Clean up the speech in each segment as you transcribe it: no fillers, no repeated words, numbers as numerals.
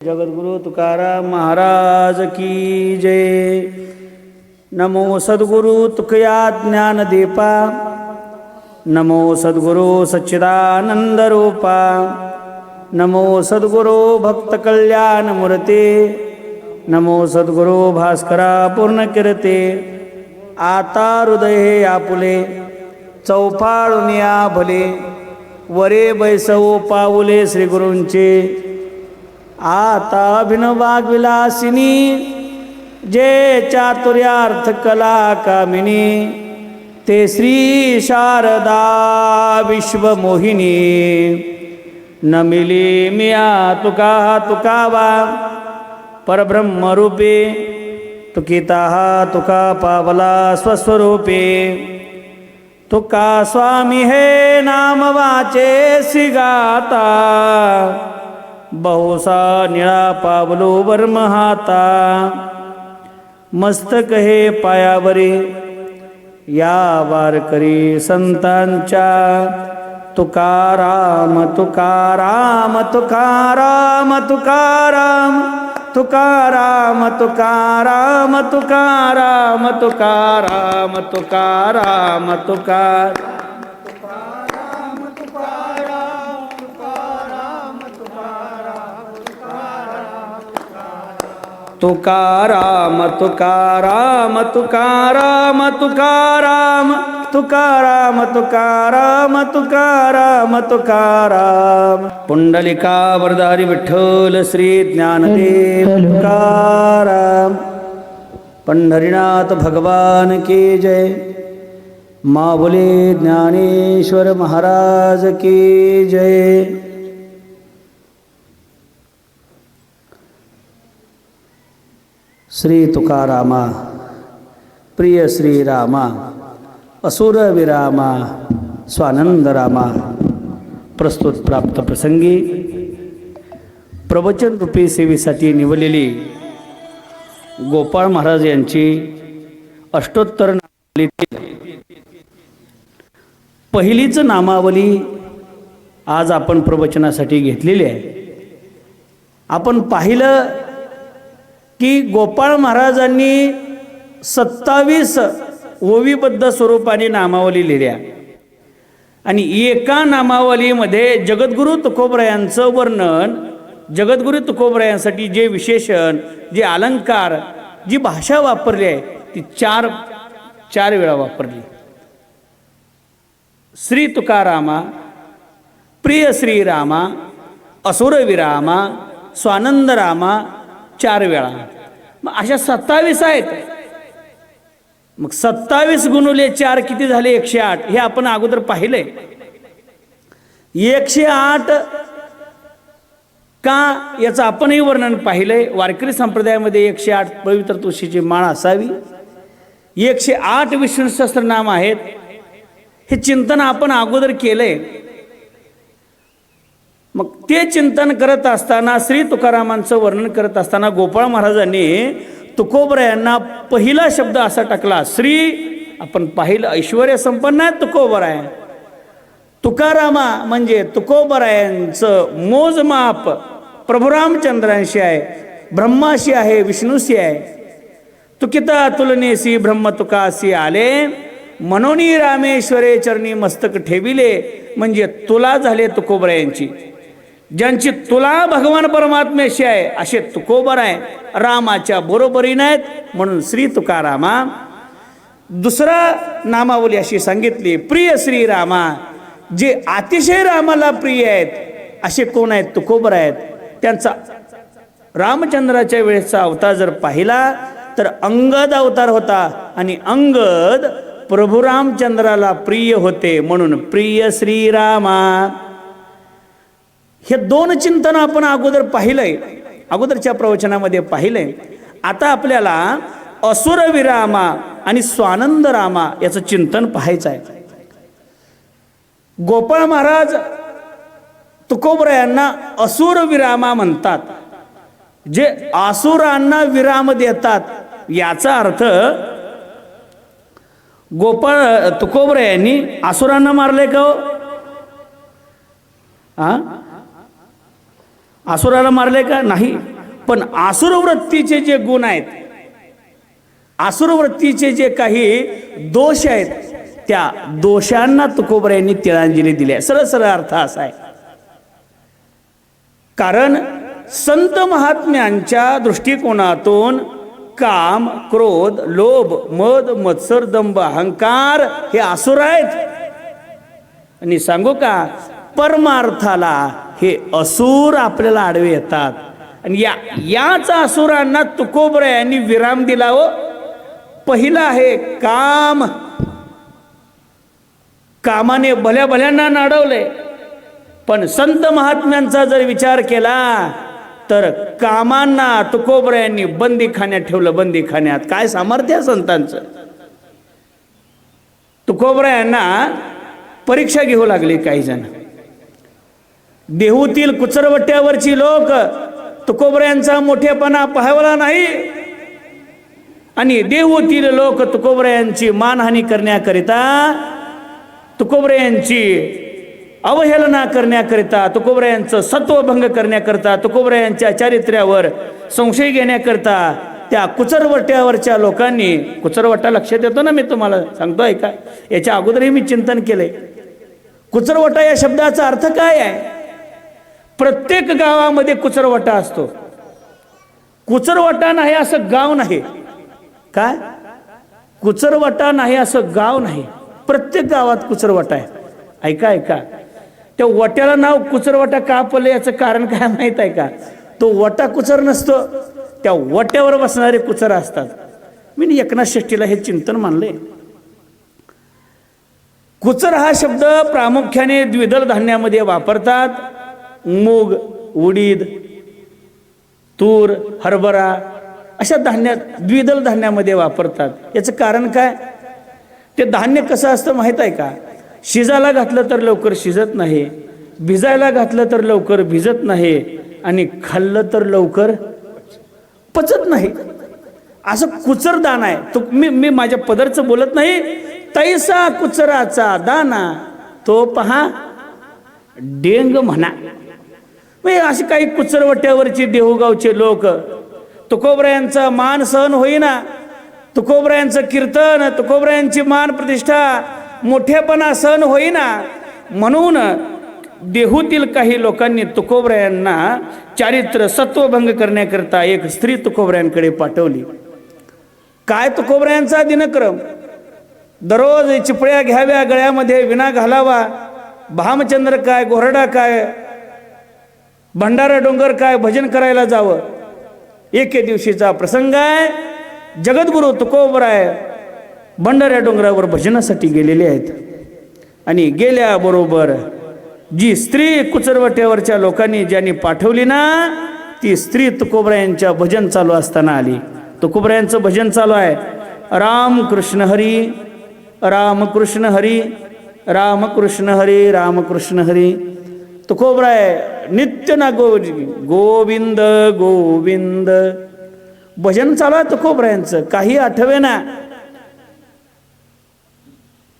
जगद्गुरु तुकाराम महाराज की जय। नमो सद्गुरु तुकया ज्ञान दीपा, नमो सद्गुरु सच्चिदानंद रूपा, नमो सद्गुरु भक्त कल्याण मूर्ते, नमो सद्गुरु भास्करा पूर्ण कीर्ते। आता हृदय हे आपुले चौफाळुनिया भले, वरे बैसव पाऊले श्री गुरूंचे। आता अभिनवाग विलासिनी, जे चातुर्यार्थ कला कामिनी, ते श्री शारदा विश्वमोहिनी। नमिली मिया तुका तुकावा, परब्रह्मरूपे तुकिता तुका पावला स्वस्वरूपे। तुका स्वामी हे नाम वाचे सिगाता, बहुसा निळा पावलो वर्महाता। मस्तक हे पायावरी या वारकरी संतांच्या। तुकाराम तुकाराम तुकाराम तुकाराम तुकाराम तुकाराम तुकाराम तुकाराम तुकाराम तुकार तुकाराम तुकाराम तुकाराम तुकाराम तुकाराम तुकाराम तुकाराम तुकाराम। पुंडलिका वरदारी विठ्ठल श्री ज्ञानदेव तुकाराम। पंढरीनाथ भगवान की जय। माऊली ज्ञानेश्वर महाराज की जय। श्री तुकारामा प्रिय श्रीरामा, असुर विरामा स्वानंद रामा। प्रस्तुत प्राप्त प्रसंगी प्रवचन रूपी सेवेसाठी निवडलेली गोपाळ महाराज यांची अष्टोत्तर नामावली पहिलीच नामावली आज आपण प्रवचनासाठी घेतलेली आहे। आपण पाहिलं की गोपाळ महाराजांनी 27 ओवीबद्ध स्वरूपाने नामावली लिहिल्या आणि एका नामावलीमध्ये जगद्गुरु तुकोबरायांचं वर्णन, जगद्गुरु तुकोबरायांसाठी जे विशेषण, जे अलंकार, जी भाषा वापरली आहे ती चार वेळा वापरली। श्री तुकारामा, प्रिय श्रीरामा, असुर विरामा, स्वानंद रामा 4 वेळा। मग अशा 27 आहेत। मग 27 गुणुले 4 किती झाले? 108। हे आपण अगोदर पाहिलंय। 108 का याचं आपणही वर्णन पाहिलंय। वारकरी संप्रदायामध्ये 108 पवित्र तुळशीची माळ असावी, 108 विष्णू सहस्त्रनाम आहेत। हे चिंतन आपण अगोदर केलंय। मग ते चिंतन करत असताना, श्री तुकारामांचं वर्णन करत असताना गोपाळ महाराजांनी तुकोबरायांना पहिला शब्द असा टाकला, श्री। आपण पाहिलं ऐश्वर्य संपन्न आहे तुकोबराय। तुकारामा म्हणजे तुकोबरायांचं मोजमाप प्रभू रामचंद्रांशी आहे, ब्रह्माशी आहे, विष्णूशी आहे। तुकिता तुलनेसी ब्रह्म तुकासी आले, मनोनी रामेश्वरे चरणी मस्तक ठेविले। म्हणजे तुला झाले तुकोबरायांची। ज्यांची तुला भगवान परमात्म्याशी आहे असे तुकोबराय रामाच्या बरोबरीने आहेत, म्हणून श्री तुकारामा। दुसरा नामावली अशी सांगितली, प्रिय श्रीरामा। जे अतिशय रामाला प्रिय आहेत असे कोण आहेत? तुकोबर आहेत। त्यांचा रामचंद्राच्या वेळेचा अवतार जर पाहिला तर अंगद अवतार होता आणि अंगद प्रभू रामचंद्राला प्रिय होते, म्हणून प्रिय श्रीरामा। हे 2 चिंतन आपण अगोदर पाहिलंय, अगोदरच्या प्रवचनामध्ये पाहिलंय। आता आपल्याला असुर विरामा आणि स्वानंद रामा याचं चिंतन पाहायचं आहे। गोपाळ महाराज तुकोबरायांना असुर विरामा म्हणतात, जे आसुरांना विराम देतात। याचा अर्थ गोपाळ तुकोबरायांनी आसुरांना मारले का? असुराला मारले का? नाही. पण आसुरवृत्तीचे जे गुण आहेत, आसुरवृत्तीचे जे काही दोष आहेत, त्या दोषांना तुकोबरायांनी तिळांजली दिली आहे. सरळ सरळ अर्थ असा आहे. कारण संत महात्म्यांच्या दृष्टिकोनातून काम, क्रोध, लोभ, मद, मत्सर, दंभ, अहंकार हे असुर आहेत. आणि सांगू का, परमार्थाला हे असुर आपल्याला आडवे येतात. आणि याच असुरांना तुकोबरायांनी विराम दिला. हो, पहिला आहे काम. कामाने भल्या भल्यांना नाडवले. पण संत महात्म्यांचा जर विचार केला तर कामांना तुकोबरायांनी बंदीखान्यात ठेवलं. बंदीखान्यात. काय सामर्थ्य आहे संतांचं. तुकोबरायांना परीक्षा घेऊ लागली काही जण. देहूतील कुचरवट्यावरची लोक तुकोबरायांचा मोठेपणा पाहावला नाही आणि देहूतील लोक तुकोबरायांची मानहानी करण्याकरिता, तुकोबरायांची अवहेलना करण्याकरिता, तुकोबरायांचं सत्वभंग करण्याकरिता, तुकोबरायांच्या चारित्र्यावर संशय घेण्याकरिता त्या कुचरवट्यावरच्या लोकांनी, कुचरवटा लक्षात येतो ना, मी तुम्हाला सांगतो ऐका, याच्या अगोदरही मी चिंतन केलंय. कुचरवटा या शब्दाचा अर्थ काय आहे? प्रत्येक गावामध्ये कुचरवटा असतो. कुचरवटा नाही असं गाव नाही. काय? कुचरवटा नाही असं गाव नाही. प्रत्येक गावात कुचरवटा आहे. ऐका ऐका, त्या वट्याला नाव कुचरवटा का पडलं याचं कारण काय माहित आहे का? तो वटा कुचर नसतो, त्या वट्यावर बसणारे कुचर असतात. मी एकनाथ षष्ठीला हे चिंतन मानले. कुचर हा शब्द प्रामुख्याने द्विदल धान्यामध्ये वापरतात. मूग, उडीद, तूर, हरभरा अशा धान्यात, द्विदल धान्यामध्ये वापरतात. याचं कारण काय? ते धान्य कसं असतं माहीत आहे का? शिजायला घातलं तर लवकर शिजत नाही, भिजायला घातलं तर लवकर भिजत नाही आणि खाल्लं तर लवकर पचत नाही. असं कुचर दाणा आहे तो. मी माझ्या पदरचं बोलत नाही. तैसा कुचराचा दाना तो पहा डेंग म्हणा. अशी काही कुचरवट्यावरची देहूगावचे लोक, तुकोबरायांचा मान सहन होईना, तुकोबरायांचं कीर्तन, तुकोबरायांची मान प्रतिष्ठा, मोठेपणा सहन होईना, म्हणून देहूतील काही लोकांनी तुकोबरायांना चारित्र्य सत्वभंग करण्याकरता एक स्त्री तुकोबरायांकडे पाठवली. काय तुकोबरायांचा दिनक्रम? दररोज चिपळ्या घ्याव्या गळ्यामध्ये, विणा घालावा, भामचंद्र काय, घोरडा काय, भंडारा डोंगर काय, भजन करायला जावं. एके दिवशीचा प्रसंग आहे. जगद्गुरु तुकोबराय भंडाऱ्या डोंगरावर भजनासाठी गेलेले आहेत आणि गेल्याबरोबर जी स्त्री कुचरवट्यावरच्या लोकांनी ज्यांनी पाठवली ना, ती स्त्री तुकोबरायांच्या भजन चालू असताना आली. तुकोबरायांचं भजन चालू आहे. राम कृष्ण हरी, राम कृष्ण हरी, राम कृष्ण हरी, राम कृष्ण हरी. तुकोबराय नित्य ना गोविंद गोविंद भजन चालू आहे तुकोबरायांचं. काही आठवेना.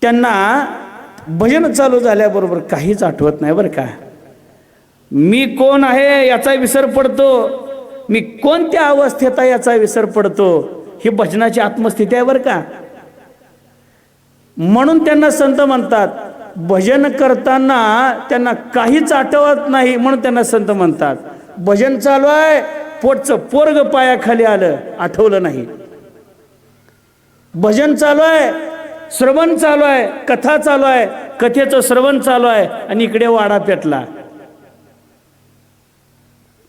त्यांना भजन चालू झाल्याबरोबर काहीच आठवत नाही बरं का. मी कोण आहे याचा विसर पडतो, मी कोणत्या अवस्थेत आहे याचा विसर पडतो. ही भजनाची आत्मस्थिती आहे बरं का. म्हणून त्यांना संत म्हणतात, भजन करताना त्यांना काहीच आठवत नाही म्हणून त्यांना संत म्हणतात. भजन चालू आहे, पोटचं पोरग पायाखाली आलं, आठवलं नाही. भजन चालू आहे, श्रवण चालू आहे, कथा चालू आहे, कथेचं श्रवण चालू आहे आणि इकडे वाडा पेटला.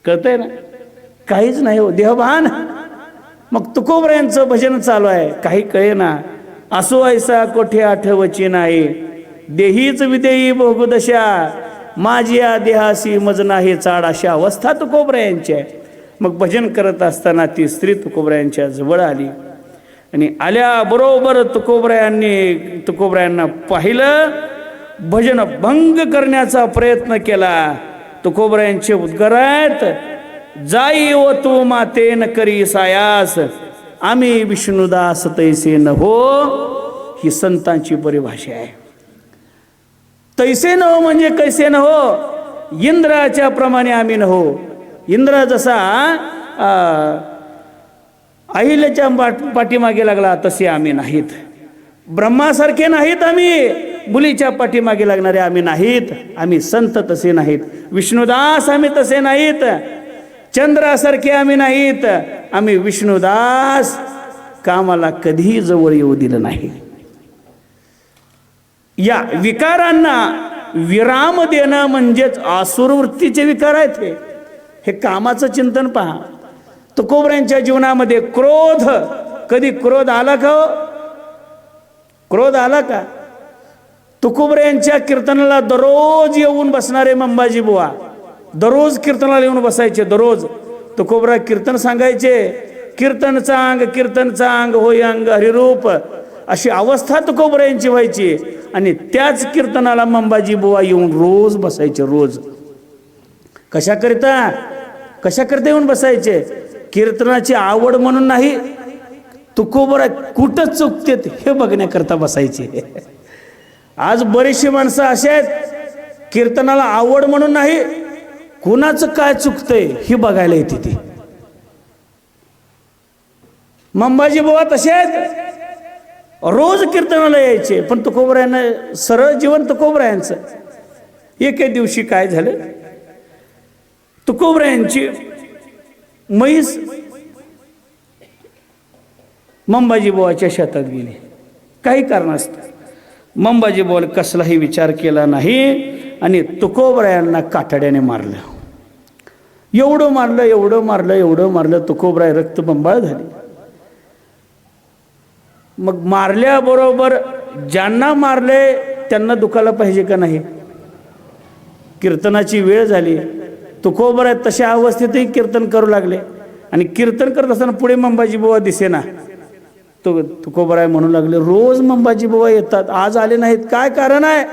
कळतंय ना? काहीच नाही हो, देहभान. मग तुकोबरायांचं भजन चालू आहे, काही कळे ना. असो ऐसा कोठे आठवची नाही, देहीच विदेही भोगदशा, माझ्या देहासी मज नाही चाड, अशा अवस्था तुकोबरायांची आहे. मग भजन करत असताना ती स्त्री तुकोबरायांच्या जवळ आली आणि आल्याबरोबर तुकोबरायांना पाहिलं, भजन भंग करण्याचा प्रयत्न केला. तुकोबरायांचे उद्गार आहेत, जाई व तू मातेन करी सायास, आम्ही विष्णुदास तैसे न हो. ही संतांची परिभाषा आहे. तैसे न हो म्हणजे कैसे न हो, इंद्राच्या प्रमाणे आम्ही न हो. इंद्र जसा अहिल्याच्या पाठीमागे लागला तसे आम्ही नाहीत. ब्रह्मासारखे नाहीत आम्ही, मुलीच्या पाठीमागे लागणारे आम्ही नाहीत. आम्ही संत तसे नाहीत. विष्णुदास आम्ही तसे नाहीत. चंद्रासारखे आम्ही नाहीत. आम्ही विष्णुदास कामाला कधीही जवळ येऊ दिलं नाही. या विकारांना विराम देणं म्हणजेच आसुरवृत्तीचे विकार आहेत. हे कामाचं चिंतन पहा. तुकोबऱ्यांच्या जीवनामध्ये क्रोध, कधी क्रोध आला का हो? क्रोध आला का? तुकोबऱ्यांच्या कीर्तनाला दररोज येऊन बसणारे मंबाजी बुवा दररोज कीर्तनाला येऊन बसायचे. दररोज तुकोबरा कीर्तन सांगायचे. कीर्तन चांग होय अंग हरिरूप, अशी अवस्था तुकोबऱ्यांची व्हायची. आणि त्याच कीर्तनाला मंबाजी बुवा येऊन रोज बसायचे. रोज कशाकरिता येऊन बसायचे? कीर्तनाची आवड म्हणून नाही, तुकोबरा कुठं चुकतेत हे बघण्याकरता बसायचे. आज बरीचशी माणसं अशी आहेत, कीर्तनाला आवड म्हणून नाही, कुणाचं काय चुकतंय हे बघायला येते ती. मंबाजी बुवा तसे आहेत, रोज कीर्तनाला यायचे. पण तुकोबऱ्यांना सरळ जीवन तुकोबऱ्यांचं. एके दिवशी काय झालं, तुकोबऱ्यांची म्हैस मंबाजी बुवाच्या शेतात गेली. काही कारणास्तव मंबाजी बुवाला कसलाही विचार केला नाही आणि तुकोबरायांना कातड्याने मारलं. एवढं मारलं तुकोबराय रक्तबंबाळ झाली. मग मारल्याबरोबर ज्यांना मारले त्यांना दुखायला पाहिजे का नाही? कीर्तनाची वेळ झाली. तुकोबराय तशा अवस्थेतही कीर्तन करू लागले. आणि कीर्तन करत असताना पुढे मंबाजी बुवा दिसेना. तुकोबराय म्हणू लागले, रोज मंबाजी बुवा येतात, आज आले नाहीत, काय कारण आहे?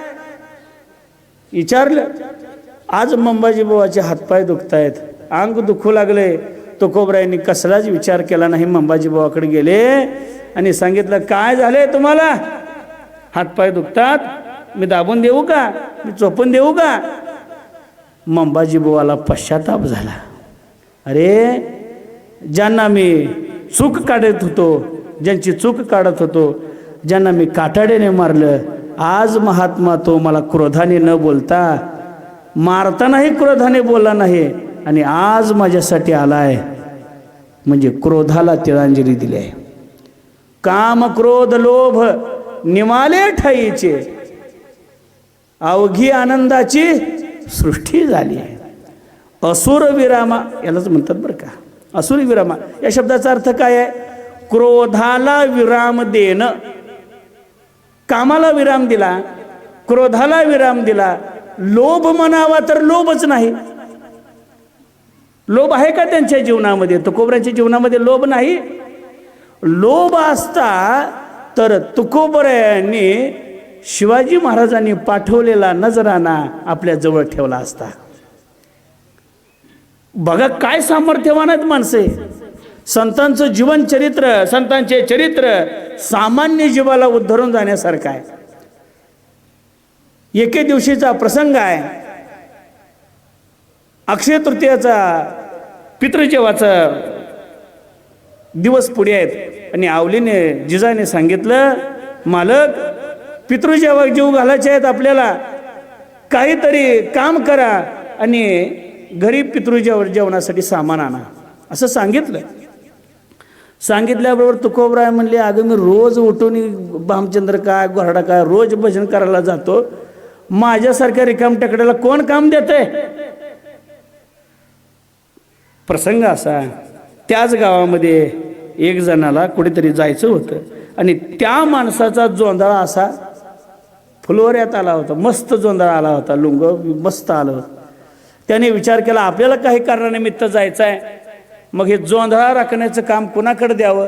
विचारलं. आज मंबाजी बुवाचे हातपाय दुखतायत, अंग दुखू लागले. तुकोबरायांनी कसलाच विचार केला नाही. मंबाजी बुवाकडे गेले आणि सांगितलं, काय झालंय तुम्हाला? हातपाय दुखतात, मी दाबून देऊ का? मी चोपून देऊ का? मंबाजी बुवाला पश्चाताप झाला. अरे, ज्यांना मी चूक काढत होतो, ज्यांची चूक काढत होतो, ज्यांना मी कातड्याने मारलं, आज महात्मा तो मला क्रोधाने न बोलता, मारतानाही क्रोधाने बोलला नाही, आणि आज माझ्यासाठी आलाय, म्हणजे क्रोधाला तिळांजली दिली आहे. काम क्रोध लोभ निमाले ठाईचे, अवघी आनंदाची सृष्टी झाली आहे. असुर विरामा यालाच म्हणतात बरं का. असुर विरामा या शब्दाचा अर्थ काय आहे? क्रोधाला विराम देणं. कामाला विराम दिला, क्रोधाला विराम दिला. लोभ म्हणावा तर लोभच नाही. लोभ आहे का त्यांच्या जीवनामध्ये? तुकोबऱ्यांच्या जीवनामध्ये लोभ नाही. लोभ असता तर तुकोबऱ्यांनी शिवाजी महाराजांनी पाठवलेला नजराना आपल्या जवळ ठेवला असता. बघा काय सामर्थ्यवान आहेत माणसे. संतांचं जीवन चरित्र, संतांचे चरित्र सामान्य जीवाला उद्धरून जाण्यासारखं आहे. एके दिवशीचा प्रसंग आहे. अक्षय तृतीयाचा पितृजेवाचा दिवस पुढे आहेत आणि आवलीने जिजाने सांगितलं, मालक, पितृजेवा जीव घालायचे आहेत आपल्याला, काहीतरी काम करा आणि घरी पितृजेवणासाठी सामान आणा, असं सांगितलं. सांगितल्याबरोबर तुकोबराय म्हणले, अगं मी रोज उठून भामचंद्र काय गोरडा काय रोज भजन करायला जातो, माझ्यासारख्या रिकाम टेकड्याला कोण काम देतंय? प्रसंग असा, त्याच गावामध्ये एक जणाला कुठेतरी जायचं होतं आणि त्या माणसाचा जोंधळा असा फुलवऱ्यात आला होता. मस्त जोंधळा आला होता, लुंग मस्त आलं होतं. त्याने विचार केला, आपल्याला काही कारणानिमित्त जायचं आहे, मग हे जोंधळा राखण्याचं काम कुणाकडे द्यावं?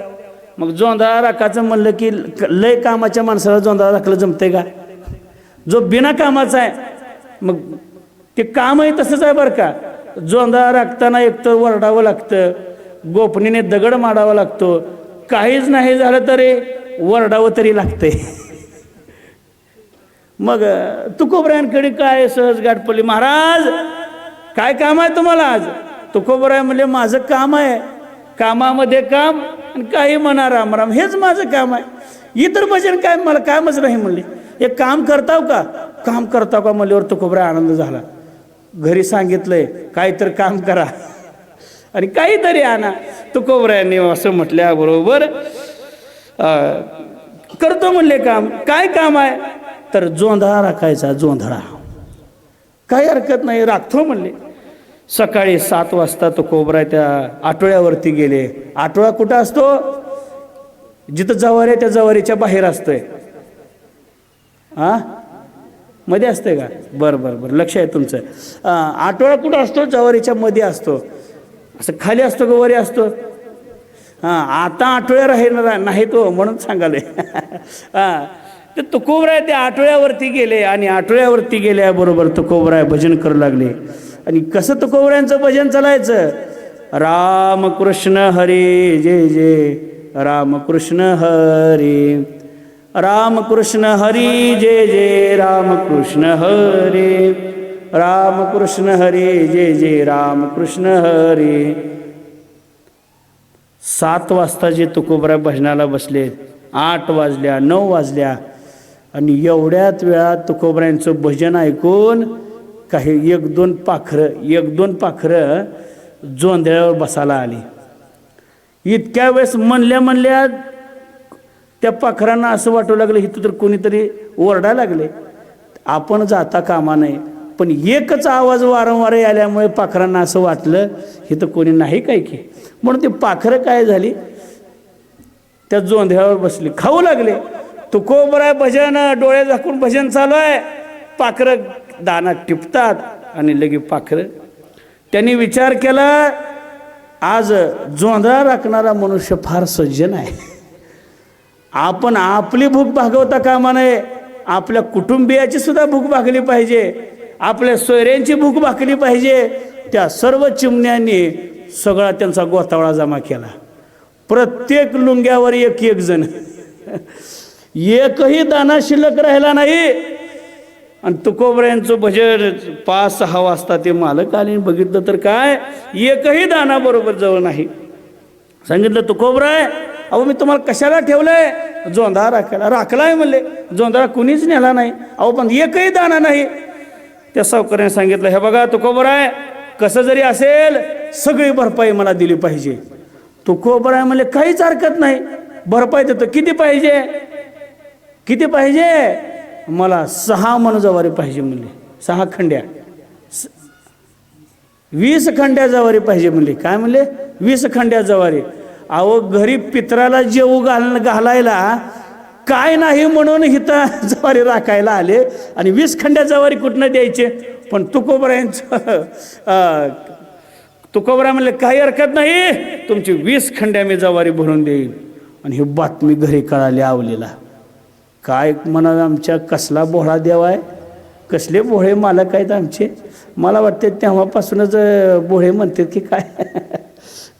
मग जोंधळा राखायचं म्हणलं की लय कामाच्या माणसाला जोंधळा राखलं जमतंय का? जो बिना कामाचा आहे, मग ते कामही तसंच आहे बरं का. जोंधळा राखताना एकतर वरडावं लागतं, गोपनीने दगड मारावा लागतो, काहीच नाही झालं तरी वरडावं तरी लागतंय. मग तुकोबऱ्यांकडे काय सहज गाठ पडली, महाराज काय काम आहे तुम्हाला आज? तुकोबराय म्हणले माझं काम आहे, कामामध्ये काम आणि काही म्हणा राम राम, हेच माझं काम आहे, इतर भजन काय मला कामच नाही म्हणले. एक काम करताव का, काम करताव का म्हणल्यावर तुकोबराय आनंद झाला. घरी सांगितलंय काहीतरी काम करा आणि काहीतरी आणा. तुकोबरायांनी असं म्हटल्याबरोबर करतो म्हणले काम. काय काम आहे तर जोंधळा राखायचा, जोंधळा. काही हरकत नाही, राखतो म्हणले. सकाळी 7 वाजता तुकोबराय त्या आठवड्यावरती गेले. आठवडा कुठं असतो, जिथं जवारी आहे त्या जवारीच्या बाहेर असतोय. मध्ये असते का, बरं बरं बरं, लक्ष आहे तुमचं. आठवडा कुठं असतो, जवारीच्या मध्ये असतो. असं खाली असतो का वरी असतो. आता आठवड्या राहील नाही तो म्हणून सांगाले. ते तुकोबराय त्या आठवड्यावरती गेले आणि आठवड्यावरती गेल्याबरोबर तुकोबराय भजन करू लागले. आणि कसं तुकोबरायांचं भजन चालायचं, रामकृष्ण हरी जय जय, रामकृष्ण हरी, रामकृष्ण हरी जय जय, रामकृष्ण हरी, रामकृष्ण हरी जय जय, रामकृष्ण हरी. 7 वाजता जे तुकोबराय भजनाला बसले, 8 वाजल्या, 9 वाजल्या आणि एवढ्यात वेळात तुकोबरायांचं भजन ऐकून काही 1-2 पाखरं जोंधळ्यावर बसायला आली. इतक्या वेळेस म्हणल्या त्या पाखरांना असं वाटू लागलं इथं तर कोणीतरी ओरडा लागले. आपण जाता कामा नये, पण एकच आवाज वारंवार आल्यामुळे पाखरांना असं वाटलं इथं कोणी नाही काय की, म्हणून ते पाखरं काय झाली त्या जोंधळ्यावर बसली, खाऊ लागले. तुकोबराय भजन डोळे झाकून भजन चालू आहे, पाखरं दाना टिपतात आणि लगे पाखरं. त्यांनी विचार केला आज जोंधळा राखणारा मनुष्य फार सज्जन आहे. आपण आपली भूक भागवता कामा नये, आपल्या कुटुंबियाची सुद्धा भूक भागली पाहिजे, आपल्या सोयऱ्यांची भूक भागली पाहिजे. त्या सर्व चिमण्यांनी सगळा त्यांचा गोतावळा जमा केला. प्रत्येक लुंग्यावर 1-1 जण, एकही दाना शिल्लक राहिला नाही. आणि तुकोबरायांचं भजन 5-6 वाजता ते मालक आले, बघितलं तर काय एकही दाना बरोबर जवळ नाही. सांगितलं तुकोबराय अहो मी तुम्हाला कशाला ठेवलंय, जोंधळा राखायला. राखलाय म्हणले, जोंधळा कुणीच नेला नाही. अहो पण एकही दाना नाही. त्या सावकाराने सांगितलं हे बघा तुकोबराय, कसं जरी असेल सगळी भरपाई मला दिली पाहिजे. तुकोबराय म्हणले काहीच हरकत नाही, भरपाई देतो. किती पाहिजे, किती पाहिजे, मला 6 मन जवारी पाहिजे म्हणले. 6 खंड्या, 20 खंड्या जवारी पाहिजे म्हणले. काय म्हणले, 20 खंड्या जवारी. अहो घरी पित्राला जेवू घालायला काय नाही म्हणून इथं जवारी राखायला आले आणि 20 खंड्या जवारी कुठनं द्यायचे. पण तुकोबराय म्हणले काही हरकत नाही, तुमची 20 खंड्या मी जवारी भरून देईन. आणि ही बातमी घरी कळाली आवलीला. काय म्हणावं, आमच्या कसला भोळा देव आहे, कसले भोळे मालक आहेत आमचे. मला वाटते तेव्हापासूनच भोळे म्हणतात की काय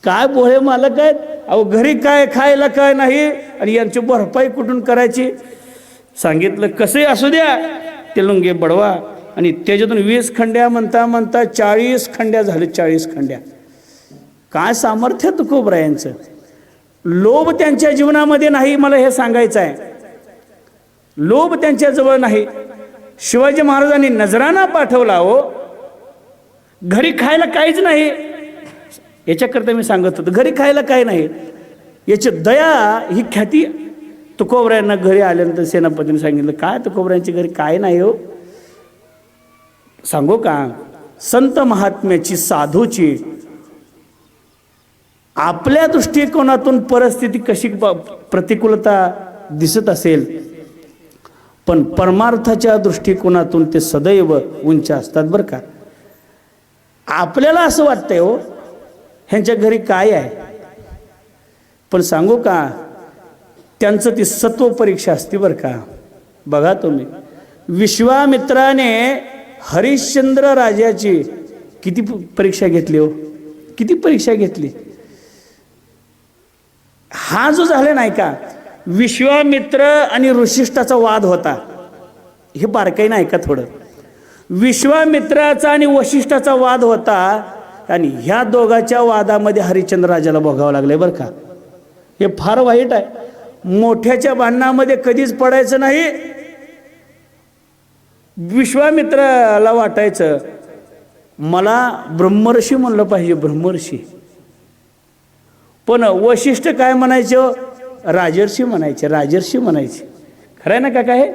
काय भोळे मालक आहेत. अहो घरी काय खायला काय नाही आणि यांची भरपाई कुठून करायची. सांगितलं कसंही असू द्या ते लुंगे बडवा. आणि त्याच्यातून 20 खंड्या म्हणता म्हणता 40 खंड्या झाले. 40 खंड्या. काय सामर्थ्य तुकोबरायांचं. लोभ त्यांच्या जीवनामध्ये नाही, मला हे सांगायचं आहे. लोभ त्यांच्या जवळ नाही. शिवाजी महाराजांनी नजराणा पाठवला. हो घरी खायला काहीच नाही, याच्याकरता मी सांगत होतो. घरी खायला काय नाही, याची दया ही ख्याती. तुकोबरायांना घरी आल्यानंतर सेनापतीने सांगितलं काय तुकोबरायांच्या घरी काय नाही हो. सांगू का, संत महात्म्याची, साधूची आपल्या दृष्टिकोनातून परिस्थिती कशी प्रतिकूलता दिसत असेल, पण परमार्थाच्या दृष्टिकोनातून ते सदैव उंच असतात बरं का. आपल्याला असं वाटतंय हो ह्यांच्या घरी काय आहे, पण सांगू का त्यांचं ती सत्व परीक्षा असते बरं का. बघा तुम्ही, विश्वामित्राने हरिश्चंद्र राजाची किती परीक्षा घेतली हो, किती परीक्षा घेतली. हा जो झाला नाही का, विश्वामित्र आणि ऋषिष्ठाचा वाद होता. हे बारकाईनं ऐका थोडं. विश्वामित्राचा आणि वशिष्ठाचा वाद होता. आणि ह्या दोघांच्या वादामध्ये हरिश्चंद्र राजाला भोगावं लागले बरं का. हे फार वाईट आहे. मोठ्याच्या भांडणामध्ये कधीच पडायचं नाही. विश्वामित्राला वाटायचं मला ब्रह्मर्षी म्हणलं पाहिजे, ब्रह्मर्षी. पण वशिष्ठ काय म्हणायचे, राजर्षी म्हणायचे, राजर्षी म्हणायचे. खरं आहे ना काका हे.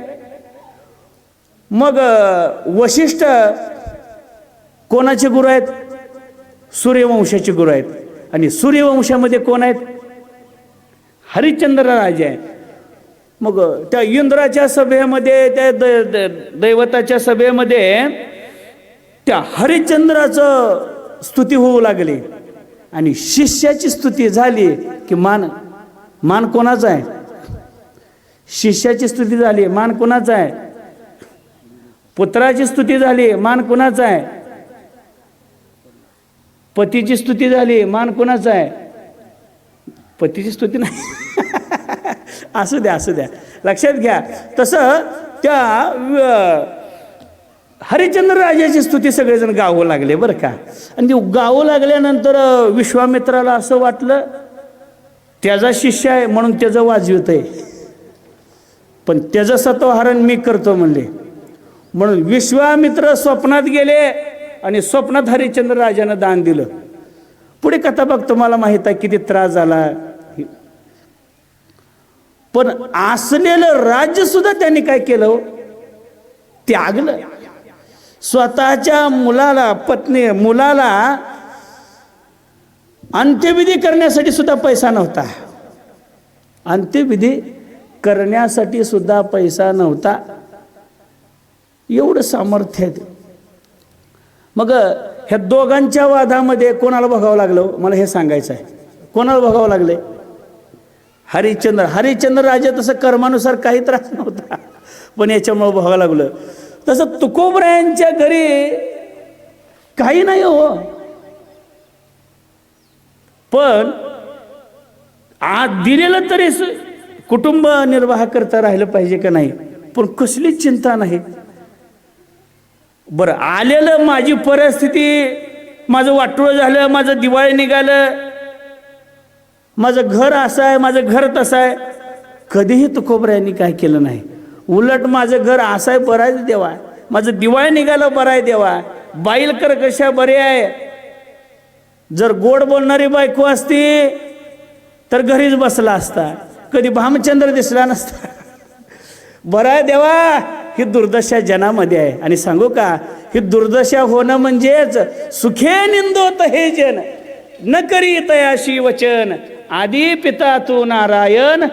मग वशिष्ठ कोणाचे गुरु आहेत, सूर्यवंशाचे गुरु आहेत. आणि सूर्यवंशामध्ये कोण आहेत, हरिश्चंद्र राजे आहे. मग त्या इंद्राच्या सभेमध्ये, त्या दैवताच्या सभेमध्ये त्या हरिश्चंद्राचं स्तुती होऊ लागली. आणि शिष्याची स्तुती झाली की मान कोणाचा आहे, शिष्याची स्तुती झाली मान कोणाचा आहे, पुत्राची स्तुती झाली मान कोणाचा आहे, पतीची स्तुती झाली मान कोणाचा आहे, पतीची स्तुती नाही असू द्या असू द्या, लक्षात घ्या. तसं त्या हरिश्चंद्र राजाची स्तुती सगळेजण गावू लागले बरं का. आणि ते गावू लागल्यानंतर विश्वामित्राला असं वाटलं त्याचा शिष्य आहे म्हणून त्याचं वाजवत आहे, पण त्याचं सत्वहरण मी करतो म्हणले. म्हणून विश्वामित्र स्वप्नात गेले आणि स्वप्नात हरिश्चंद्र राजानं दान दिलं. पुढे कथा बघ, तुम्हाला माहित आहे किती त्रास झाला. पण असलेलं राज्य सुद्धा त्यांनी काय केलं, त्यागलं. स्वतःच्या मुलाला अंत्यविधी करण्यासाठी सुद्धा पैसा नव्हता, अंत्यविधी करण्यासाठी सुद्धा पैसा नव्हता. एवढं सामर्थ्य आहे. मग ह्या दोघांच्या वादामध्ये कोणाला भोगावं लागलं मला हे सांगायचं आहे. कोणाला भोगावं लागले, हरिश्चंद्र राजा. तसं कर्मानुसार काही त्रास नव्हता पण याच्यामुळे भोगावं लागलं. तसं तुकोबरायांच्या घरी काही नाही हो, पण आज दिलेलं तरी कुटुंब निर्वाह करता राहिलं पाहिजे का नाही, पण कसलीच चिंता नाही. बरं आलेलं माझी परिस्थिती, माझं वाटोळं झालं, माझं दिवाळी निघालं, माझं घर असं आहे, माझं घर तसं आहे, कधीही तुकोबरायांनी काय केलं नाही. उलट माझं घर असं आहे बरं आहे देवा, माझं दिवाळी निघालं बरं आहे देवा, बाईलकर कशा बरे आहे. जर गोड बोलणारी बायको असती तर घरीच बसला असता, कधी भामचंद्र दिसला नसता. बरं आहे देवा, ही दुर्दशा जनामध्ये आहे. आणि सांगू का, ही दुर्दशा होणं म्हणजेच सुखे निंदोत हे जन, न करी तयाशी वचन, आदी पिता तू नारायण.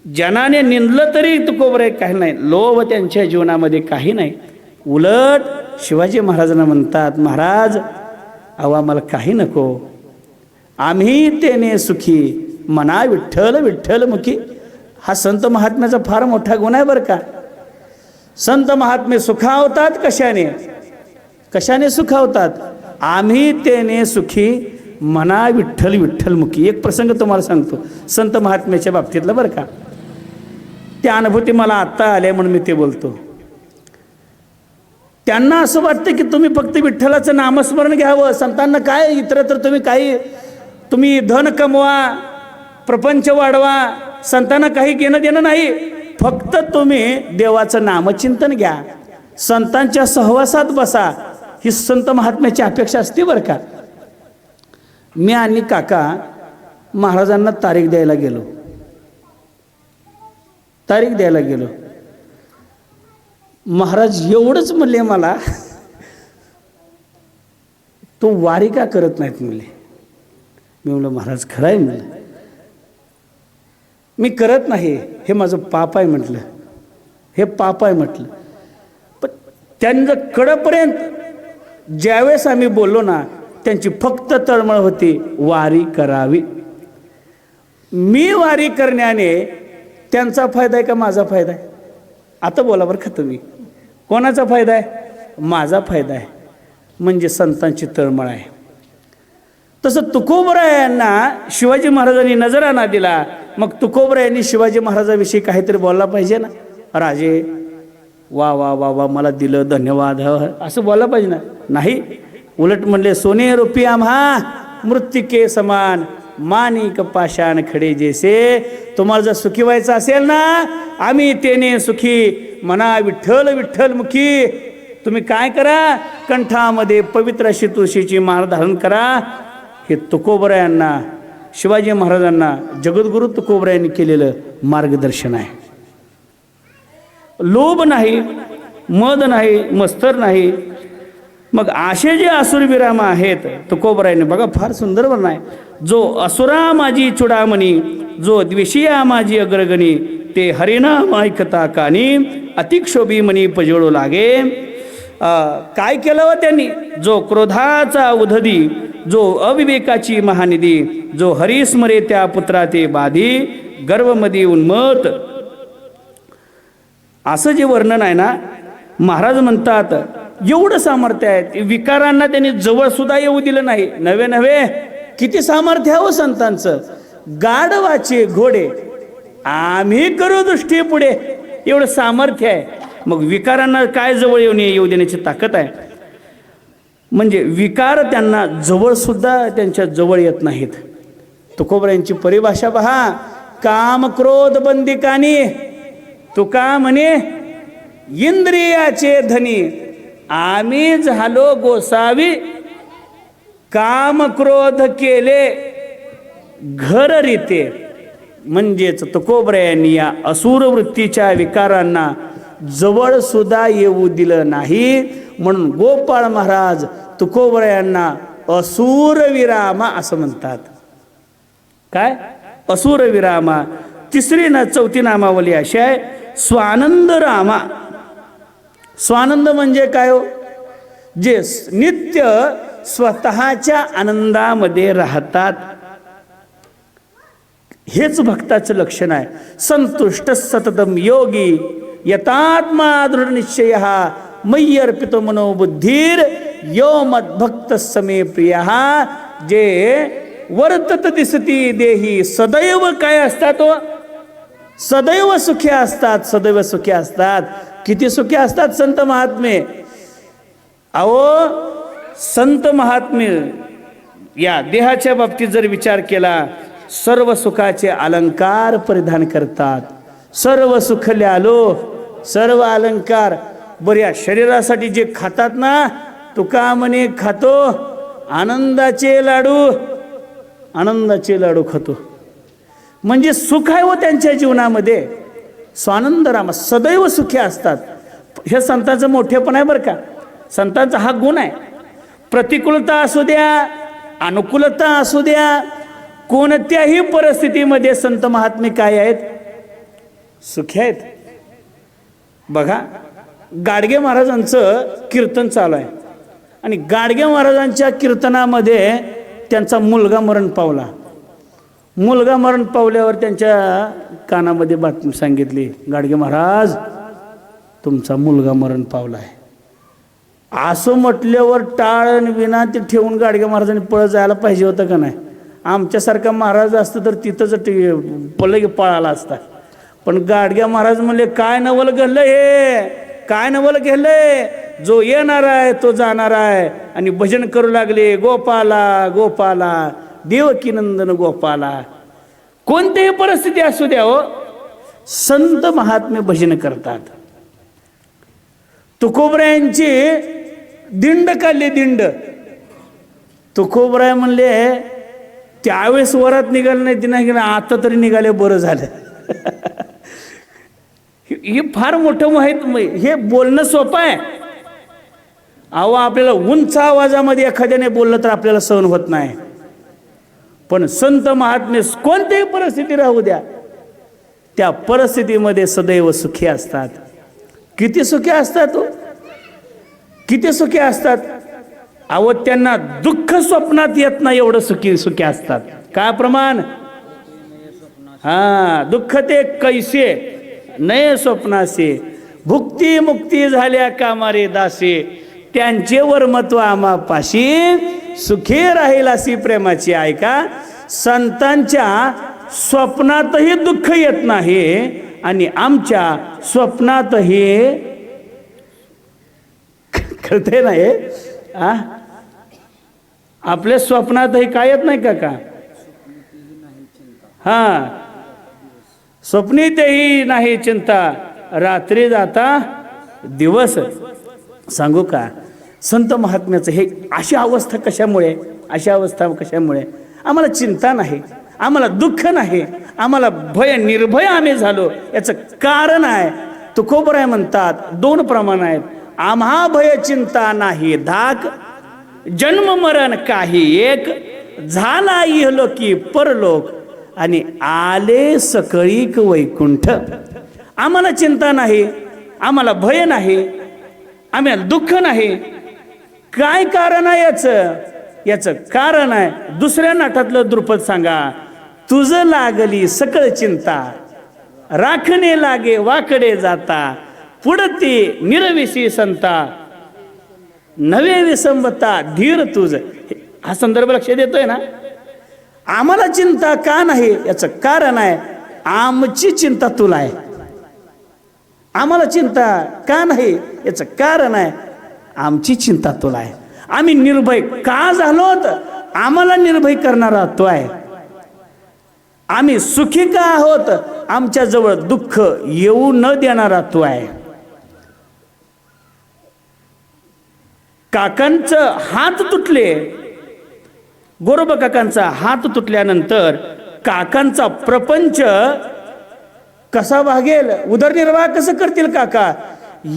जनाने निंदलं तरी तुकोबर काही नाही, लोभ त्यांच्या जीवनामध्ये काही नाही. उलट शिवाजी महाराजांना म्हणतात, महाराज अहो आम्हाला काही नको, आम्ही तेने सुखी, मना विठ्ठल विठ्ठल मुखी. हा संत महात्म्याचा फार मोठा गुण आहे बरं का. संत महात्मे सुखावतात कशाने, कशाने सुखावतात, आम्ही तेने सुखी, मना विठ्ठल विठ्ठल मुखी. एक प्रसंग तुम्हाला सांगतो संत महात्म्याच्या बाबतीतला बरं का. त्या अनुभूती मला आत्ता आल्या म्हणून मी ते बोलतो. त्यांना असं वाटतं की तुम्ही फक्त विठ्ठलाचं नामस्मरण घ्यावं, संतांना काय इतरत्र तुम्ही धन कमवा, प्रपंच वाढवा, संतांना काही घेणं देणं नाही. फक्त तुम्ही देवाचं नामचिंतन घ्या, संतांच्या सहवासात बसा, ही संत महात्म्याची अपेक्षा असते बरं का. मी आणि काका महाराजांना तारीख द्यायला गेलो. महाराज एवढंच म्हणले मला, तो वारी का करत नाहीत म्हणले. मी म्हणलं महाराज खरं आहे म्हणलं, मी करत नाही, हे माझं पाप आहे म्हटलं, हे पाप आहे म्हटलं. पण त्यांचं कडपर्यंत ज्यावेळेस आम्ही बोललो ना, त्यांची फक्त तळमळ होती वारी करावी. मी वारी करण्याने त्यांचा फायदा आहे का माझा फायदा आहे? आता बोला बरं का तुम्ही, कोणाचा फायदा आहे? माझा फायदा आहे, म्हणजे संतांची तळमळ आहे. तसं तुकोबरायांना शिवाजी महाराजांनी नजराणा दिला, मग तुकोबरायांनी शिवाजी महाराजांविषयी काहीतरी बोलला पाहिजे ना. राजे वा वा वा वा मला दिलं धन्यवाद असं बोलायला पाहिजे ना. नाही, उलट म्हणले सोने रुपी आम्हा मृत्तिके समान माणिक पाषाण खडे जैसे. तुम्हाला जर सुखी व्हायचं असेल ना, आम्ही तेने सुखी म्हणा विठ्ठल विठ्ठल मुखी. तुम्ही काय करा, कंठामध्ये पवित्र अशी तुळशीची माळ धारण करा. हे तुकोबरायांना, शिवाजी महाराजांना जगद्गुरु तुकोबरायांनी केलेलं मार्गदर्शन आहे. लोभ नाही, मद नाही, मत्सर नाही. मग असे जे असुरविराम आहेत तुकोबरायांनी बघा फार सुंदर वर्णन आहे. जो असुरा माझी चुडामणी, जो द्वेषिया माझी अग्रगणी, ते हरिनाम ऐकता कानी, अतिक्षोभी मनी पजळू लागे. काय केलं व त्यांनी, जो क्रोधाचा उधदी, जो अविवेकाची महानिधी, जो हरिस्मरे त्या पुत्रा ते बाधी, गर्वमधी उन्मत. असं जे वर्णन आहे ना, महाराज म्हणतात एवढं सामर्थ्य आहे. विकारांना त्यांनी जवळ सुद्धा येऊ दिलं नाही. नवे नवे किती सामर्थ्य आहे संतांचं. गाढवाचे घोडे आम्ही करू दृष्टी पुढे, एवढं सामर्थ्य आहे. मग विकारांना काय जवळ येऊ देण्याची ताकद आहे. म्हणजे विकार त्यांना जवळ सुद्धा त्यांच्या जवळ येत नाहीत. तुकोबरायांची परिभाषा पहा, काम क्रोध बंदिकानी. तुका म्हणे इंद्रियाचे धनी, आम्ही झालो गोसावी. काम क्रोध केले घर रीते. म्हणजेच तुकोबरायांनी या असुर वृत्तीच्या विकारांना जवळ सुद्धा येऊ दिलं नाही. म्हणून गोपाळ महाराज तुकोबरायांना असुर विरामा असं म्हणतात. काय असुर विरामा. तिसरी ना चौथी नामावली अशी आहे, स्वानंद रामा. स्वानंद म्हणजे काय हो, जे नित्य स्वतःच्या आनंदामध्ये राहतात. हेच भक्ताचं लक्षण आहे. संतुष्ट सततम योगी यतात्मा दृढ निश्चय मय्य अर्पितो मनोबुद्धीर यो मद्भक्त समे प्रिय. जे वर्तत दिसती देही सदैव काय असतात, सदैव सुखी असतात. सदैव सुखी असतात. किती सुखी असतात संत महात्मे. अहो संत महात्मे या देहाच्या बाबतीत जर विचार केला, सर्व सुखाचे अलंकार परिधान करतात. सर्व सुख ल्यालो सर्व अलंकार. बऱ्या शरीरासाठी जे खातात ना, तुका म्हणे खातो आनंदाचे लाडू. आनंदाचे लाडू खातो म्हणजे सुख आहे व त्यांच्या जीवनामध्ये. स्वानंद रामा, सदैव सुखी असतात. हे संतांचं मोठेपण आहे बरं का. संतांचा हा गुण आहे. प्रतिकूलता असू द्या, अनुकूलता असू द्या, कोणत्याही परिस्थितीमध्ये संत महात्मे काय आहेत, सुखी आहेत. बघा गाडगे महाराजांचं कीर्तन चालू आहे आणि गाडगे महाराजांच्या कीर्तनामध्ये त्यांचा मुलगा मरण पावला. मुलगा मरण पावल्यावर त्यांच्या कानामध्ये बातमी सांगितली, गाडगे महाराज तुमचा मुलगा मरण पावला आहे. असं म्हटल्यावर टाळ विना ते ठेवून गाडगे महाराजांनी पळ जायला पाहिजे होतं का नाही. आमच्यासारखा महाराज असतं तर तिथंच पळ पळाला असता. पण गाडगे महाराज म्हणले काय नवल घडलं हे, काय नवल घडलंय. जो येणार आहे तो जाणार आहे. आणि भजन करू लागले, गोपाला गोपाला देवकी नंदन गोपाला. कोणतीही परिस्थिती असू द्या हो, संत महात्मे भजन करतात. तुकोबरायांची दिंड काढली, दिंड. तुकोबराय म्हणले त्यावेळेस वरात निघाले नाही, नाही गेलं, आता तरी निघाले बरं झालं. हे फार मोठं माहीत. हे बोलणं सोपं आहे. अहो आपल्याला उंच आवाजामध्ये एखाद्याने बोललं तर आपल्याला सहन होत नाही. पण संत महात्मे कोणत्याही परिस्थिती राहू द्या, त्या परिस्थितीमध्ये सदैव सुखी असतात. किती सुखी असतात, किती सुखी असतात. अहो त्यांना दुःख स्वप्नात येत नाही, एवढं सुखी असतात. काय प्रमाण. हा दुःख ते कैसे नये स्वप्नासे, भुक्ती मुक्ती झाल्या कामारे दासे. त्यांचेवर महत्व आम्हापाशी, सुखी राहील अशी प्रेमाची ऐका. संतांच्या स्वप्नातही दुःख येत नाही आणि आमच्या स्वप्नातही कळतंय ना हे? आपल्या स्वप्नातही काय येत नाही का? हा, स्वप्नी तेही नाही चिंता, रात्री जाता दिवस. सांगू का संत महात्म्याचं हे अशी अवस्था कशामुळे? अशा अवस्था कशामुळे? आम्हाला चिंता नाही, आम्हाला दुःख नाही, आम्हाला भय, निर्भय आम्ही झालो. याचं कारण आहे तुकोबराय म्हणतात, दोन प्रमाण आहेत. आम्हा भय चिंता नाही धाक, जन्म मरण काही एक, झाला इहलोकी परलोक, आणि आले सकळीक वैकुंठ. आम्हाला चिंता नाही, आम्हाला भय नाही, आम्हाला दुःख नाही. काय कारण आहे याचं? याचं कारण आहे दुसऱ्या नाटातलं द्रुपद सांगा. तुझं लागली सकळ चिंता, राखणे लागे वाकडे जाता, पुढती निरविसी संता, नवे विसंबता धीर तुझ. हा संदर्भ लक्षात येतोय ना? आम्हाला चिंता का नाही याचं कारण आहे आमची चिंता तुला आहे. आम्हाला चिंता का नाही याचं कारण आहे आमची चिंता तुला आहे. आम्ही निर्भय का झालोत? आम्हाला निर्भय करणारा तो आहे. आम्ही सुखी का आहोत? आमच्या जवळ दुःख येऊ न देणारा तो आहे. काकांचं हात तुटले, गोरोबा काकांचा हात तुटल्यानंतर काकांचा प्रपंच कसा भागेल, उदरनिर्वाह कसं करतील काका,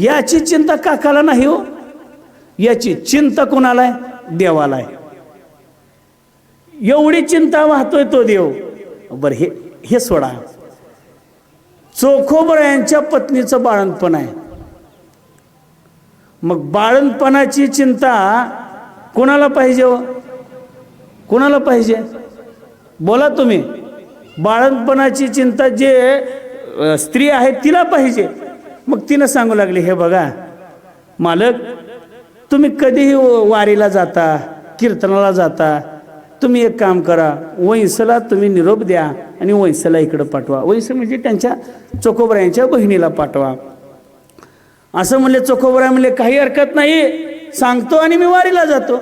याची चिंता काकाला नाही हो. याची चिंता कोणाला आहे? देवाला आहे. एवढी चिंता वाहतोय तो देव. बरं हे सोडा. चोखोबरायांच्या पत्नीचं बाळंतपण आहे. मग बाळंतपणाची चिंता कोणाला पाहिजे हो? कोणाला पाहिजे? बोला तुम्ही. बाळंतपणाची चिंता जे स्त्री आहे तिला पाहिजे. मग तिनं सांगू लागली, हे बघा मालक, तुम्ही कधीही वारीला जाता, कीर्तनाला जाता, तुम्ही एक काम करा, वैंसला तुम्ही निरोप द्या आणि वैंसला इकडं पाठवा. वैंस म्हणजे त्यांच्या चोखोबरायांच्या बहिणीला पाठवा. असं म्हणले चोखोबराय म्हणले, काही हरकत नाही, सांगतो आणि मी वारीला जातो.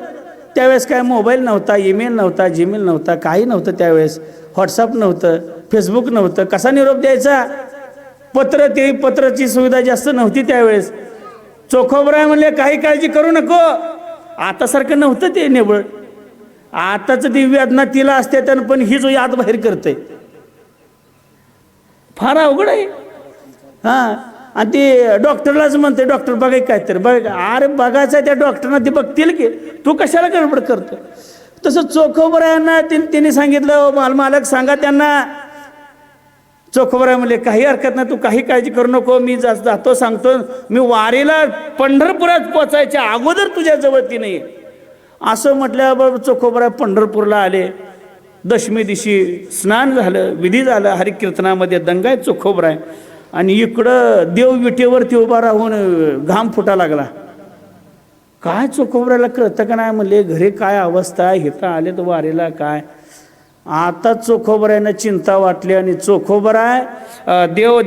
त्यावेळेस काय मोबाईल नव्हता, ईमेल नव्हता, जीमेल नव्हता, काही नव्हतं त्यावेळेस. व्हॉट्सअप नव्हतं, फेसबुक नव्हतं. कसा निरोप द्यायचा? पत्र, ते पत्राची सुविधा जास्त नव्हती त्यावेळेस. चोखोबराय म्हणले, काही काळजी करू नको. आतासारखं नव्हतं ते नेबळ. आताच ती वेदना तिला असते, पण ही जो याद बाहेर करते फार अवघड आहे. हां, आणि ते डॉक्टरलाच म्हणते, डॉक्टर बघाय काय तर बघ. अरे बघायचं आहे त्या डॉक्टरना, ते बघतील की, तू कशाला गडबड करतो? तसं चोखोबरायांना तिने सांगितलं, मालक सांगा त्यांना. चोखोबराय म्हणले, काही हरकत नाही, तू काही काळजी करू नको, मी जातो, सांगतो. मी वारीला पंढरपुरात पोचायच्या अगोदर तुझ्या जवळ ती नाही. असं म्हटल्याबरोबर चोखोबराय पंढरपूरला आले. दशमी दिवशी स्नान झालं, विधी झालं, हरिकीर्तनामध्ये दंगाय चोखोबराय. आणि इकडं देव विटेवरती उभा राहून घाम फुटा लागला. काय चोखोबरायला कळतं का नाही? म्हणले, घरी काय अवस्था आहे, इथं आले तर वारीला काय. आता चोखोबरायांना चिंता वाटली आणि चोखोबराय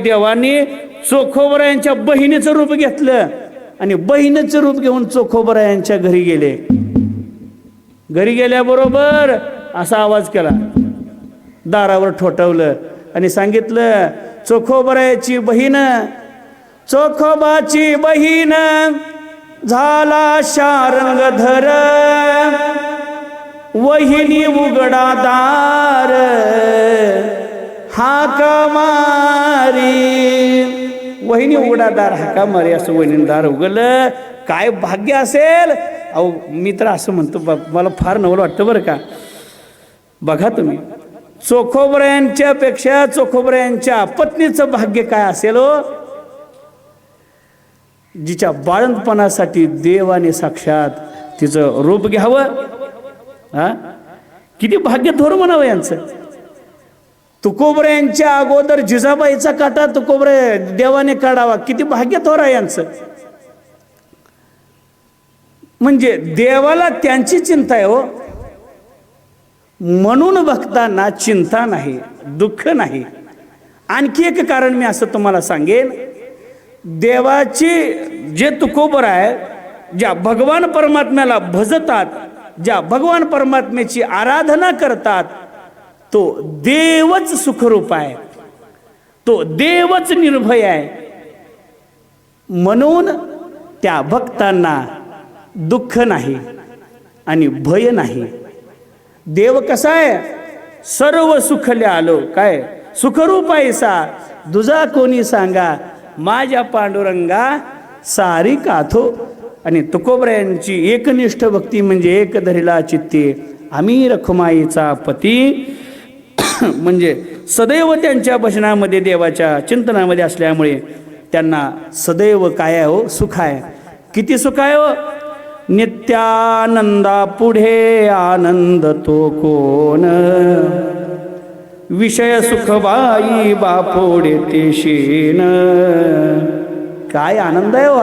देवानी चोखोबरायांच्या बहिणीचं रूप घेतलं आणि बहिणीचं रूप घेऊन चोखोबरायांच्या घरी गेले. घरी गेल्याबरोबर असा आवाज केला, दारावर ठोठवलं आणि सांगितलं, चोखोबरायाची बहीण, चोखोबाची बहीण झाला शारंगधर, वहिनी उघडा दार हाका मारी. वहिनी उघडा दार हाका मारी. असं वहिनी दार उघडलं. काय भाग्य असेल. अहो, मी तर असं म्हणतो, मला फार नवल वाटतं बरं का. बघा तुम्ही, चोखोबरायांच्या पेक्षा चोखोबरायांच्या पत्नीचं भाग्य काय असेल हो. जिच्या बाळंतपणासाठी देवाने साक्षात तिचं रूप घ्यावं. हा, किती भाग्य थोर म्हणावं यांचं. तुकोबरायांच्या अगोदर जिजाबाईचा काटा तुकोबरे देवाने काढावा, किती भाग्य थोर आहे यांचं. म्हणजे देवाला त्यांची चिंता आहे हो. म्हणून भक्तांना चिंता नाही, दुःख नाही. आणखी एक कारण मी असं तुम्हाला सांगेन, देवाची जे तुकोबर आहे ज्या भगवान परमात्म्याला भजतात, ज्या भगवान परमात्म्याची आराधना करतात, तो देवच सुखरूप आहे, तो देवच निर्भय आहे. म्हणून त्या भक्तांना दुःख नाही आणि भय नाही. देव कसा आहे? सर्व सुखले आलो. काय सुखरूप आहे सा, दुजा कोणी सांगा, माझ्या पांडुरंगा सारी काथो. आणि तुकोबरायांची एकनिष्ठ भक्ती म्हणजे एक धरिला चित्ते आम्ही रखुमाईचा पती. म्हणजे सदैव त्यांच्या भजनामध्ये देवाच्या चिंतनामध्ये असल्यामुळे त्यांना सदैव काय हो? सुख आहे. किती सुख आहे हो? नित्यानंदा पुढे आनंद तो कोण, विषय सुख बाई बापोडे ते शेण. काय आनंद आहे हो!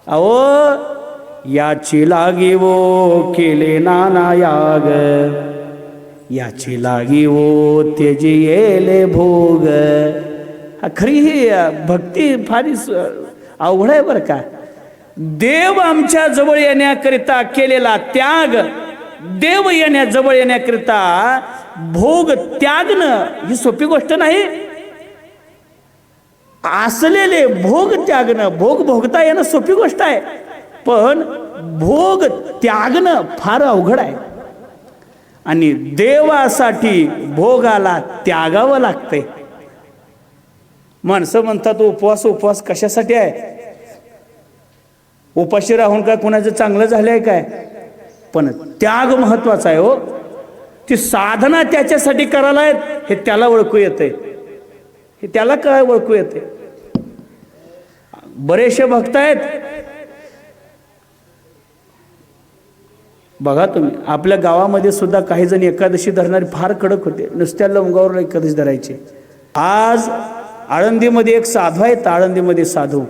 अहो याची लागी वो केले नाना याग, याची लागी वो तेजी येले भोग. खरी ही भक्ती फारी अवघड आहे बरं का. देव आमच्या जवळ येण्याकरिता केलेला त्याग, देव जवळ येण्याकरिता भोग त्यागणं ही सोपी गोष्ट नाही. असलेले भोग त्यागणं, भोग भोगता येणं सोपी गोष्ट आहे, पण भोग त्यागणं फार अवघड आहे. आणि देवासाठी भोगाला त्यागावं लागतंय. माणसं म्हणतात उपवास, उपवास कशासाठी आहे? उपाशी राहून काय कुणाचं चांगलं झालं आहे काय? पण त्याग महत्वाचा आहे हो. ती साधना त्याच्यासाठी करायला आहेत हे त्याला ओळखू येते, हे त्याला काय ओळखू येते. बरेचसे भक्त आहेत बघा तुम्ही, आपल्या गावामध्ये सुद्धा काही जण एकादशी धरणारे फार कडक होते, नुसत्या लवंगावर एकादशी धरायचे. आज आळंदीमध्ये एक साधू आहेत, आळंदीमध्ये साधू.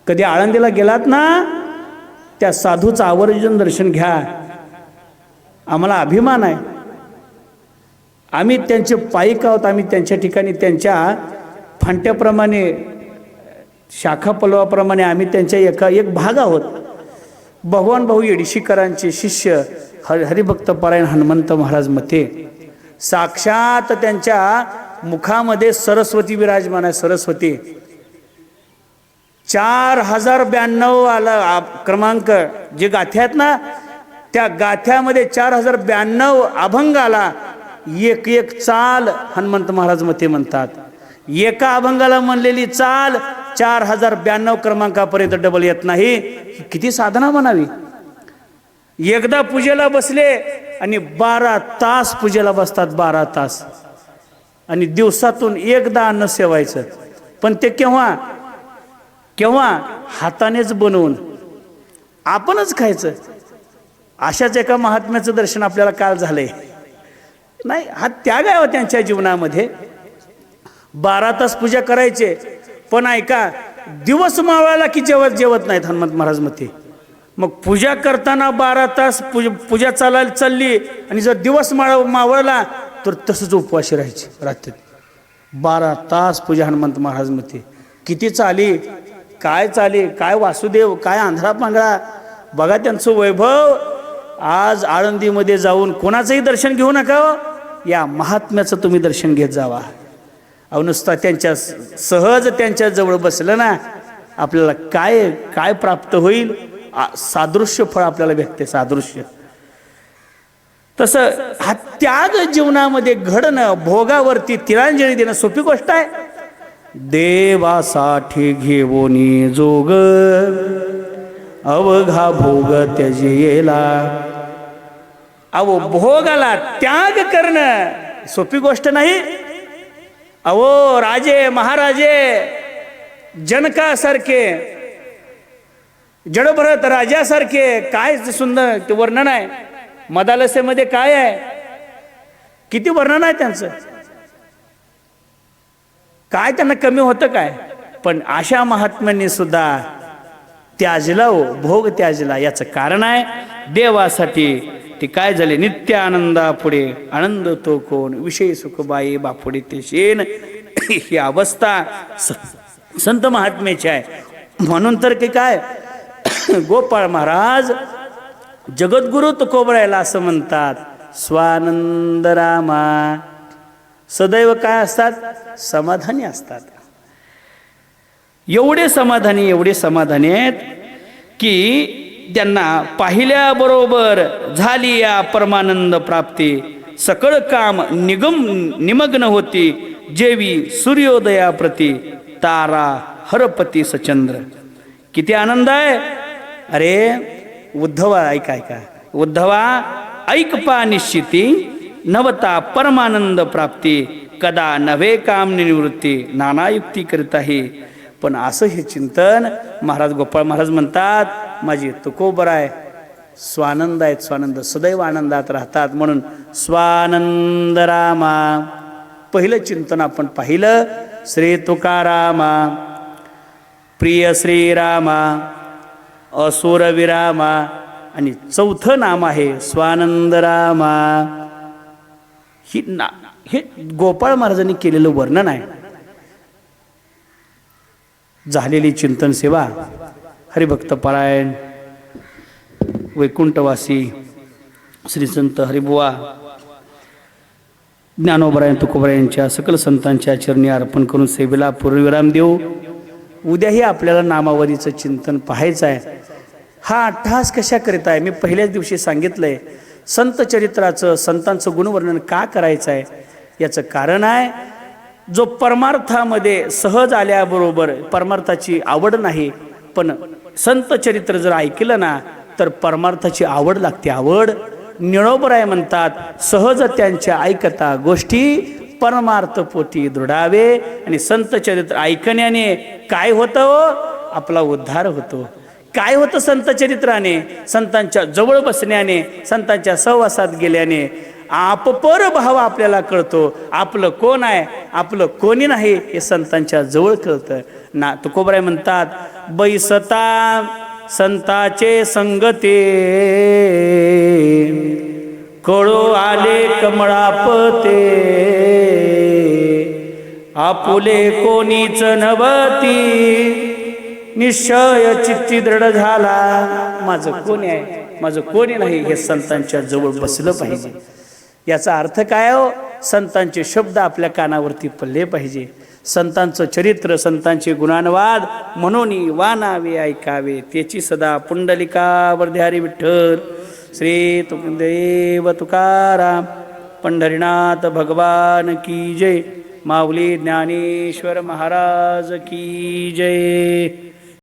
कधी आळंदीला गेलात ना, त्या साधूचं आवर्जून दर्शन घ्या. आम्हाला अभिमान आहे, आम्ही त्यांचे पाईक आहोत. आम्ही त्यांच्या ठिकाणी त्यांच्या फांट्याप्रमाणे, शाखा पलवाप्रमाणे आम्ही त्यांच्या एक भाग आहोत. भगवान भाऊ येडशीकरांचे शिष्य हरिभक्त पारायण हनुमंत महाराज मते, साक्षात त्यांच्या मुखामध्ये सरस्वती विराजमान आहे. सरस्वती 4092 आला क्रमांक, जे गाथ्या आहेत ना, त्या गाथ्यामध्ये 4092 अभंग आला. एक एक चाल हनुमंत महाराज मते म्हणतात. एका अभंगाला म्हणलेली चाल 4092 क्रमांकापर्यंत डबल येत नाही. किती साधना म्हणावी. एकदा पूजेला बसले आणि 12 तास पूजेला बसतात, 12 तास. आणि दिवसातून एकदा अन्न सेवायचं, पण ते केव्हा केव्हा हातानेच बनवून आपणच खायचं. अशाच एका महात्म्याचं दर्शन आपल्याला काल झालंय. नाही, हा त्याग आहे त्यांच्या जीवनामध्ये. 12 तास पूजा करायचे, पण ऐका, दिवस मावळाला की जेवत नाहीत हनुमंत महाराज मते. मग पूजा करताना 12 तास पूजा चालली, आणि जर दिवस मावळला तर तसंच उपवाशी राहायचे. रात्री 12 तास पूजा हनुमंत महाराज मते. किती चाली, काय चाली, काय वासुदेव, काय आंधळा पांगळा. बघा त्यांचं वैभव. आज आळंदीमध्ये जाऊन कोणाचंही दर्शन घेऊ नका, या महात्म्याचं तुम्ही दर्शन घेत जावा. अहो नुसता त्यांच्या सहज त्यांच्या जवळ बसलं ना, आपल्याला काय काय प्राप्त होईल, सादृश्य फळ आपल्याला भेटते, सादृश्य. तसं हा त्याग जीवनामध्ये घडणं, भोगावरती तिलांजली देणं सोपी गोष्ट आहे. देवासाठी घेवोनी जोग अवघा भोग त्यजेला. अहो भोगाला त्याग करणं सोपी गोष्ट नाही. अहो राजे महाराजे जनकासारखे, जडभरत राजासारखे, काय सुंदर ते वर्णन आहे. मदालसेमध्ये काय आहे, किती वर्णन आहे त्यांचं. काय त्यांना कमी होतं काय. पण अशा महात्म्यांनी सुद्धा त्याजला, हो भोग त्याजला. याचं कारण आहे देवासाठी ते काय झाले. नित्य आनंदा पुढे आनंद तो कोण, विषयी सुख बाई बापुडे ते शेण. ही अवस्था संत महात्म्याची आहे. म्हणून तर की काय गोपाळ महाराज जगद्गुरु तुकोबरायला असं म्हणतात, स्वानंद रामा. सदैव काय असतात? समाधानी असतात. एवढे समाधानी आहेत की त्यांना पाहिल्याबरोबर झाली या परमानंद प्राप्ती. सकळ काम निमग्न होती, जेवी सूर्योदयाप्रती तारा हरपती सचंद्र. किती आनंद आहे. अरे उद्धवा, ऐका उद्धवा, ऐक पा निश्चिती, नवता परमानंद प्राप्ती, कदा नव्हे काम निवृत्ती, नाना युक्ती करीत आहे. पण असं हे चिंतन महाराज गोपाळ महाराज म्हणतात, माझी तुकोबराय स्वानंद आहेत, स्वानंद सदैव आनंदात राहतात. म्हणून स्वानंद रामा. पहिलं चिंतन आपण पाहिलं श्री तुकारामा, प्रिय श्रीरामा, असुर विरामा, आणि चौथं नाम आहे स्वानंद रामा. हे गोपाळ महाराजांनी केलेलं वर्णन आहे. झालेली चिंतन सेवा, हरिभक्त पारायण, वैकुंठवासी श्री संत हरिबुवा ज्ञानोबराय तुकोबरायांच्या सकल संतांच्या चरणी अर्पण करून सेवेला पूर्णविराम देऊ. उद्याही आपल्याला नामावलीचं चिंतन पाहायचं आहे. हा अट्टहास कशा करीत आहे? मी पहिल्याच दिवशी सांगितलंय, संत चरित्राचं, संतांचं गुणवर्णन का करायचं आहे याचं कारण आहे, जो परमार्थामध्ये सहज आल्याबरोबर परमार्थाची आवड नाही, पण संत चरित्र जर ऐकलं ना तर परमार्थाची आवड लागते. आवड ज्ञानोबराय म्हणतात, सहज त्यांच्या ऐकता गोष्टी परमार्थ पोटी दृढावे. आणि संत चरित्र ऐकण्याने काय होतं हो? आपला उद्धार होतो. काय होतं संत चरित्राने? संतांच्या जवळ बसण्याने, संतांच्या सहवासात गेल्याने आपपर भाव आपल्याला कळतो. आपलं कोण आहे, आपलं कोणी नाही हे संतांच्या जवळ कळतं ना. तुकोबराय म्हणतात, बैसता संताचे संगते, कळो आले कमळापते, आपुले कोणीच नवती, निश्चय चित्ती दृढ झाला. माझं कोणी आहे, माझं कोणी नाही हे संतांच्या जवळ बसलं पाहिजे. याचा अर्थ काय हो? संतांचे शब्द आपल्या कानावरती पडले पाहिजे. संतांचं चरित्र, संतांचे गुणानुवाद म्हणून वानावे ऐकावे. त्याची सदा पुंडलिकावर हरी विठ्ठल. श्री तुकदेव तुकाराम पंढरीनाथ भगवान की जय. माऊली ज्ञानेश्वर महाराज की जय.